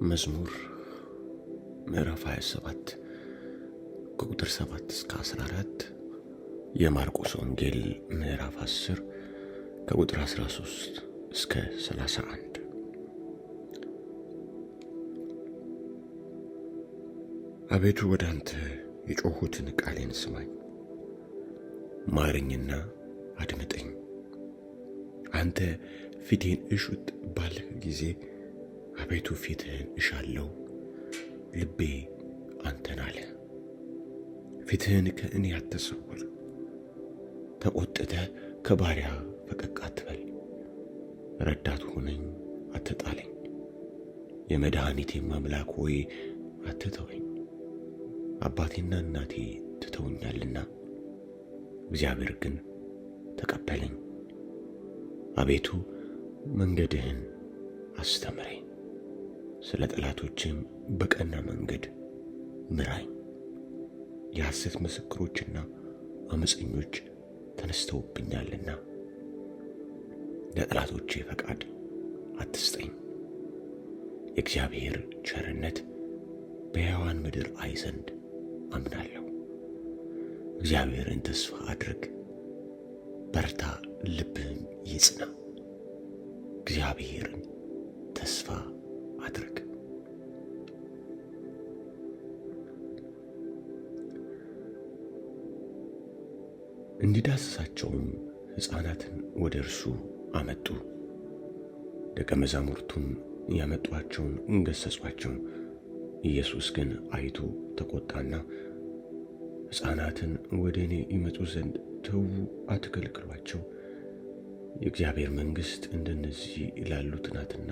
መዝሙር ምዕራፍ 27 ከቁጥር 7 እስከ 14፣ የማርቆስ ወንጌል ምዕራፍ 10 ከቁጥር 13 እስከ 31። አቤቱ ወደ አንተ የጮኹትን ቃሌን ስማኝ፣ ማረኝና አድምጠኝ። አንተ ፊቴን እሹት ባልህ ጊዜ አቤቱ ፊትህን እሻለሁ፣ ልቤ አንተን አለ። ፊትህን ከእኔ አትሰውር፣ ተቈጥተህ ከባሪያ ፈቀቅ አትበል። ረዳት ሁነኝ፣ አትጣለኝ። የመድኃኒቴም አምላክ ሆይ አትተወኝ። አባቴና እናቴ ትተውኛልና እግዚአብሔር ግን ተቀበለኝ። አቤቱ መንገድህን አስተምረኝ፣ ስለ ጠላቶችም በቀና መንገድ ምራኝ። የሐሰት ምስክሮችና ዓመፀኞች ተነስተውብኛልና ለጠላቶቼ ፈቃድ አትስጠኝ። የእግዚአብሔር ቸርነት በሕያዋን ምድር አይ ዘንድ አምናለሁ። እግዚአብሔርን ተስፋ አድርግ፣ በርታ፣ ልብህም ይጽና። እግዚአብሔርን ተስፋ አድርግ። እንዲዳስሳቸውም ሕፃናትን ወደ እርሱ አመጡ። ደቀ መዛሙርቱም ያመጡአቸውን ገሠጹአቸው። ኢየሱስ ግን አይቶ ተቈጣና ሕፃናትን ወደ እኔ ይመጡ ዘንድ ተዉ፣ አትከልክሏቸው፣ የእግዚአብሔር መንግሥት እንደነዚህ ላሉት ናትና።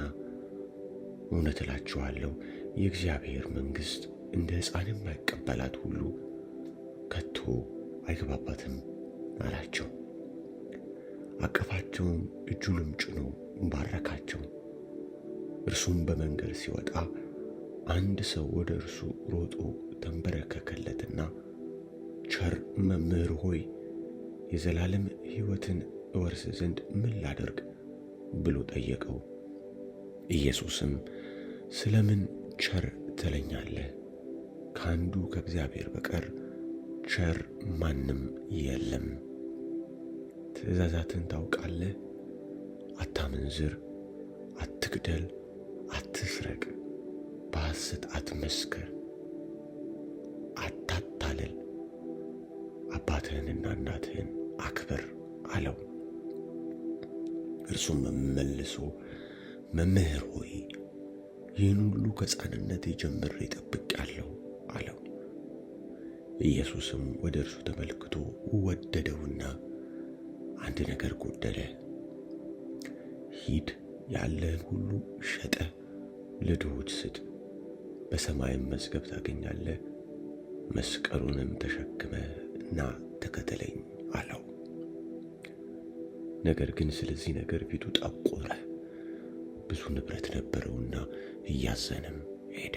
እውነት እላችኋለሁ የእግዚአብሔር መንግሥት እንደ ሕፃን የማይቀበላት ሁሉ ከቶ አይገባባትም አላቸው። አቀፋቸውም፣ እጁንም ጭኖ ባረካቸው። እርሱም በመንገድ ሲወጣ አንድ ሰው ወደ እርሱ ሮጦ ተንበረከከለትና ቸር መምህር ሆይ የዘላለም ሕይወትን እወርስ ዘንድ ምን ላደርግ ብሎ ጠየቀው። ኢየሱስም ስለምን ቸር ትለኛለህ? ከአንዱ ከእግዚአብሔር በቀር ቸር ማንም የለም። ትእዛዛትን ታውቃለህ? አታመንዝር፣ አትግደል፣ አትስረቅ፣ በሐሰት አትመስክር፣ አታታልል፣ አባትህንና እናትህን አክብር አለው። እርሱም መልሶ መምህር ሆይ ይህን ሁሉ ከሕፃንነቴ ጀምሬ ጠብቄአለሁ አለው። ኢየሱስም ወደ እርሱ ተመልክቶ ወደደውና አንድ ነገር ጎደለ። ሂድ፣ ያለህን ሁሉ ሸጠህ ለድሆች ስጥ፣ በሰማይም መዝገብ ታገኛለህ፣ መስቀሉንም ተሸክመህ ና ተከተለኝ አለው። ነገር ግን ስለዚህ ነገር ፊቱ ጠቆረ፣ ብዙ ንብረት ነበረውና እያዘነም ሄደ።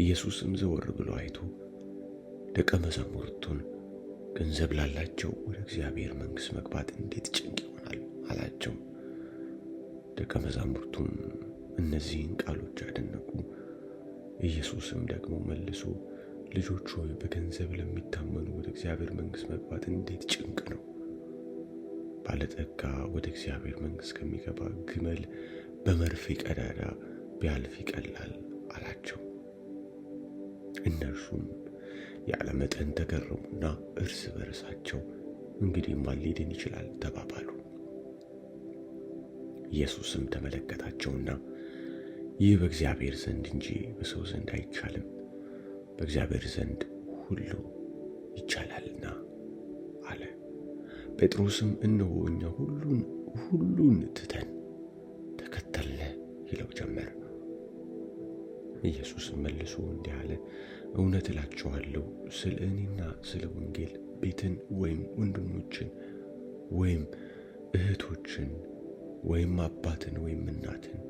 ኢየሱስም ዘወር ብሎ አይቶ ደቀ መዛሙርቱን ገንዘብ ላላቸው ወደ እግዚአብሔር መንግሥት መግባት እንዴት ጭንቅ ይሆናል አላቸው። ደቀ መዛሙርቱም እነዚህን ቃሎች አደነቁ። ኢየሱስም ደግሞ መልሶ ልጆች ሆይ በገንዘብ ለሚታመኑ ወደ እግዚአብሔር መንግሥት መግባት እንዴት ጭንቅ ነው! ባለጠጋ ወደ እግዚአብሔር መንግሥት ከሚገባ ግመል በመርፌ ቀዳዳ ቢያልፍ ይቀላል አላቸው። እነርሱም ያለ መጠን ተገረሙና እርስ በርሳቸው እንግዲህ ማን ሊድን ይችላል ተባባሉ። ኢየሱስም ተመለከታቸውና ይህ በእግዚአብሔር ዘንድ እንጂ በሰው ዘንድ አይቻልም፣ በእግዚአብሔር ዘንድ ሁሉ ይቻላልና አለ። ጴጥሮስም እነሆ እኛ ሁሉን ትተን ተከተልንህ ይለው ጀመር። ኢየሱስም መልሶ እንዲህ አለ፣ እውነት እላችኋለሁ ስለ እኔና ስለ ወንጌል ቤትን ወይም ወንድሞችን ወይም እህቶችን ወይም አባትን ወይም እናትን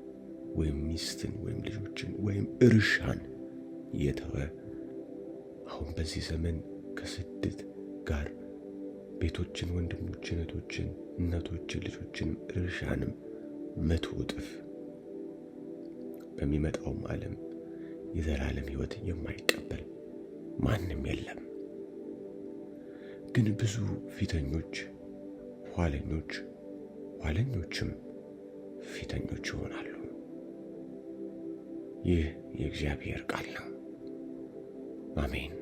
ወይም ሚስትን ወይም ልጆችን ወይም እርሻን የተወ አሁን በዚህ ዘመን ከስደት ጋር ቤቶችን፣ ወንድሞችን፣ እህቶችን፣ እናቶችን፣ ልጆችን፣ እርሻንም 100 እጥፍ በሚመጣውም ዓለም የዘላለም ሕይወት የማይቀበል ማንም የለም። ግን ብዙ ፊተኞች ኋለኞች፣ ኋለኞችም ፊተኞች ይሆናሉ። ይህ የእግዚአብሔር ቃል ነው። አሜን።